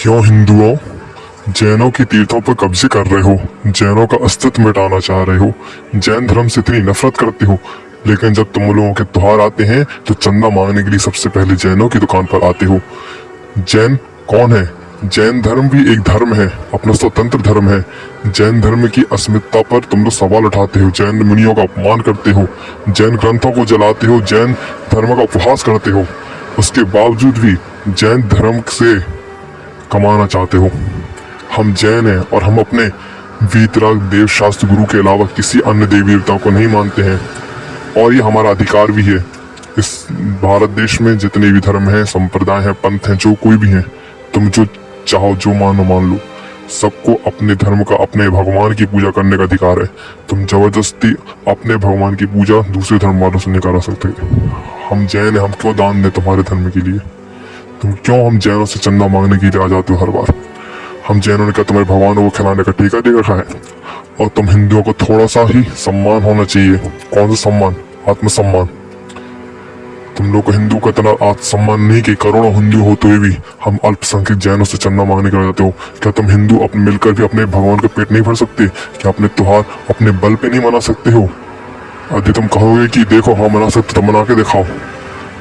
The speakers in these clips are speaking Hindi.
क्यों हिंदुओं जैनों की तीर्थों पर कब्जे कर रहे हो, जैनों का अस्तित्व मिटाना चाह रहे हो, जैन धर्म से इतनी नफरत करते हो, लेकिन जब तुम लोगों के त्योहार आते हैं तो चंदा मांगने के लिए सबसे पहले जैनों की दुकान पर आते हो। जैन कौन है? जैन धर्म भी एक धर्म है, अपना स्वतंत्र धर्म है। जैन धर्म की अस्मिता पर तुम लोग सवाल उठाते हो, जैन मुनियों का अपमान करते हो, जैन ग्रंथों को जलाते हो, जैन धर्म का उपहास करते हो। उसके बावजूद भी जैन धर्म से कमाना चाहते हो। हम जैन हैं और हम अपने वीतराग देव शास्त्र गुरु के अलावा किसी अन्य देवी देवताओं को नहीं मानते हैं, और ये हमारा अधिकार भी है। इस भारत देश में जितने भी धर्म हैं, संप्रदाय हैं, पंथ हैं, जो कोई भी हैं, तुम जो चाहो जो मानो मान लो, सबको अपने धर्म का, अपने भगवान की पूजा करने का अधिकार है। तुम जबरदस्ती अपने भगवान की पूजा दूसरे धर्म वालों से नहीं करा सकते। हम जैन हैं, हम क्यों दान दें तुम्हारे धर्म के लिए? तुम क्यों हम जैनों से चंदा मांगने के लिए आ जाते हो हर बार? हम जैनों ने क्या तुम्हारे भगवानों को खिलाने का ठेका दे रखा है? और तुम हिंदुओं को थोड़ा सा ही सम्मान होना चाहिए। कौन सा सम्मान? आत्मसम्मान। तुम लोग को हिंदू का इतना आत्मसम्मान नहीं कि करोड़ों हिंदू होते हुए भी हम अल्पसंख्यक जैनों से चंदा मांगने के लिए जाते हो। क्या तुम हिंदू अपने मिलकर भी अपने भगवान का पेट नहीं भर सकते? क्या अपने त्योहार अपने बल पे नहीं मना सकते हो? यदि तुम कहोगे कि देखो हाँ मना सकते तो मना के दिखाओ।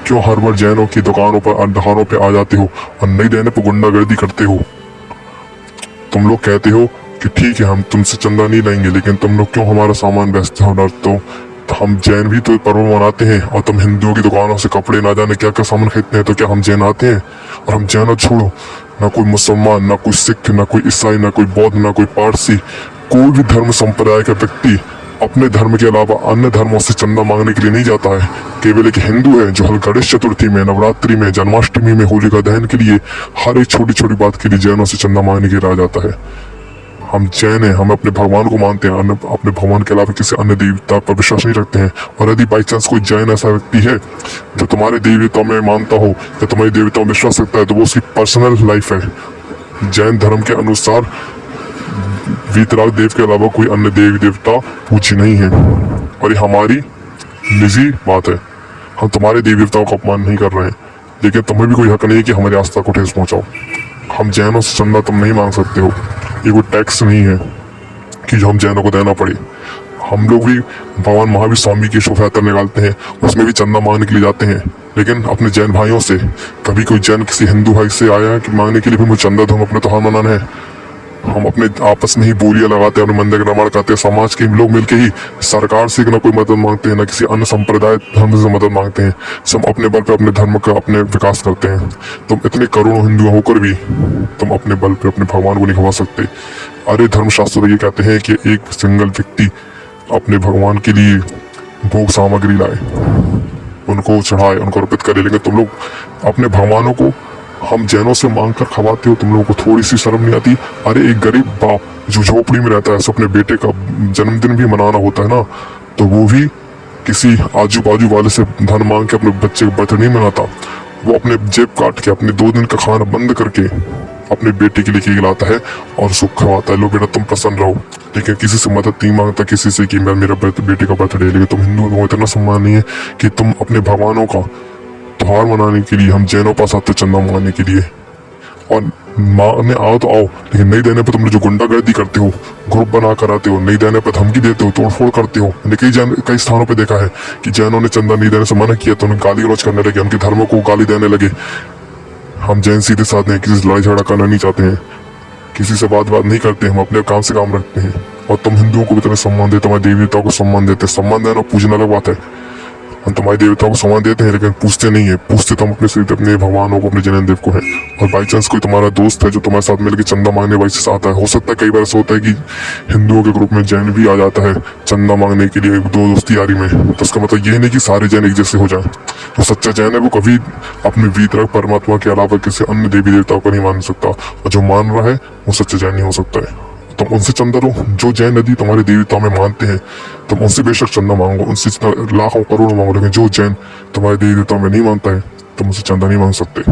क्यों हर बार जैनों की दुकानों पर दुकानों पे आ जाते हो और नहीं देने पर गुंडागर्दी करते हो? तुम लोग कहते हो कि ठीक है हम तुमसे चंदा नहीं लेंगे, लेकिन तुम लोग क्यों हमारा सामान बेचते हो? तो हम जैन भी तो पर्व मनाते हैं, और तुम हिंदुओं की दुकानों से कपड़े ना जाने क्या क्या सामान खरीदते हैं, तो क्या हम जैन आते हैं? और हम जैन छोड़ो, ना कोई मुसलमान, ना कोई सिख, ना कोई ईसाई, ना कोई बौद्ध, ना कोई पारसी, कोई भी धर्म संप्रदाय का व्यक्ति अपने धर्म के अलावा अन्य धर्मों से चंदा मांगने के लिए नहीं जाता है। केवल एक हिंदू है जो हर गणेश चतुर्थी में, नवरात्रि में, जन्माष्टमी में, होलिका दहन के लिए, हर एक छोटी छोटी बात के लिए जैनों से चंदा मांगने के लिए आ जाता है। हम जैन हैं, हम अपने भगवान को मानते हैं, अपने भगवान के अलावा किसी अन्य देवता पर विश्वास नहीं रखते हैं। और यदि बाई चांस कोई जैन ऐसा व्यक्ति है जो तुम्हारे देवी देवताओं में मानता हो या तुम्हारे देवताओं में विश्वास रखता है, तो वो उसकी पर्सनल लाइफ है। जैन धर्म के अनुसार वीतराग देव के अलावा कोई अन्य देवी देवता पूज्य नहीं है, और ये हमारी निजी बात है। हम तुम्हारे देवी देवताओं का अपमान नहीं कर रहे हैं, लेकिन तुम्हें भी कोई हक नहीं है कि हमारी आस्था को ठेस पहुंचाओ। हम जैनों से चंदा तुम नहीं मांग सकते हो, ये कोई टैक्स नहीं है कि जो हम जैनों को देना पड़े। हम लोग भी भगवान महावीर स्वामी की शोभा यात्रा निकालते हैं, उसमें भी चंदा मांगने के लिए जाते हैं, लेकिन अपने जैन भाइयों से। कभी कोई जैन किसी हिंदू भाई से आया है कि मांगने के लिए भी मुझे चंदा दो, हम अपने त्योहार मनाना है। हम अपने आपस में ही बोलियां लगाते हैं, अपने मंदिर का निर्माण करते हैं, समाज के लोग मिलकर ही सरकार से ना कोई मदद मांगते हैं, ना किसी अन्य संप्रदाय धर्म से मदद मांगते हैं। सब अपने बल पे अपने धर्म का अपने विकास करते हैं। तुम इतने करोड़ों हिंदू होकर भी तुम अपने बल पे अपने भगवान को नहीं खवा सकते। अरे धर्मशास्त्र ये कहते हैं कि एक सिंगल व्यक्ति अपने भगवान के लिए भोग सामग्री लाए, उनको चढ़ाए, उनको अर्पित करे, लेकिन तुम लोग अपने भगवानों को हम जैनों से मांग कर खवाते हो। तुम लोगों को थोड़ी सी शर्म नहीं आती? अरे एक गरीब बाप जो झोपड़ी में रहता है, अपने बेटे का जन्मदिन भी मनाना होता है ना, तो वो भी किसी आजू बाजू वाले से धन मांग के अपने बच्चे का बर्थडे नहीं मनाता। वो अपने जेब काट के अपने 2 दिन का खाना बंद करके अपने बेटे के लिए केक लाता है और सुख खवाता है, लो बेटा तुम प्रसन्न रहो। लेकिन किसी से मदद नहीं मांगता, किसी से कि मैं मेरा बेटे का बर्थडे। लेकिन तुम हिंदुओं को इतना सम्मान नहीं है कि तुम अपने भगवानों का त्योहार मनाने के लिए हम जैनों पास आते चंदा मांगने के लिए, और मांगने आओ तो आओ, लेकिन नहीं देने पर तुम लोग जो गुंडागर्दी करते हो, ग्रुप बना कर आते हो, नहीं देने पर धमकी देते हो, तोड़फोड़ करते हो। मैंने कई स्थानों पे देखा है कि जैनों ने चंदा नहीं देने से मना किया तो उन्हें गाली गलौज करने लगे, उनके धर्मों को गाली देने लगे। हम जैन सीधे साधे हैं, किसी से लड़ाई झगड़ा करना नहीं चाहते हैं, किसी से बात नहीं करते, हम अपने काम से काम रखते हैं। और तुम हिंदुओं को भी इतना सम्मान देते, तुम्हारे देवी देवताओं को सम्मान देते। सम्मान देना पूजना अलग बात है, हम तुम्हारे देवताओं को सम्मान देते हैं, लेकिन पूछते नहीं है। पूछते तो हम अपने भगवानों को, अपने जैन देव को है। और बाई चांस कोई तुम्हारा दोस्त है जो तुम्हारे साथ मिलकर चंदा मांगने बाई से आता है, हो सकता है कई बार ऐसा होता है कि हिंदुओं के ग्रुप में जैन भी आ जाता है चंदा मांगने के लिए, 2 दोस्ती यारी में, तो उसका मतलब ये नहीं कि सारे जैन एक जैसे हो जाए। तो सच्चा जैन है वो कभी अपने वीतराग परमात्मा के अलावा किसी अन्य देवी देवताओं को नहीं मान सकता, और जो मान रहा है वो सच्चा जैन नहीं हो सकता है। तुम उनसे चंदा लो जो जैन नदी तुम्हारे देवताओं में मानते हैं, तुम उनसे बेशक चंदा मांगो, उनसे लाखों करोड़ों मांगो, लेकिन जो जैन तुम्हारे देवी देवताओं में नहीं मानता है तुम उनसे चंदा नहीं मांग सकते।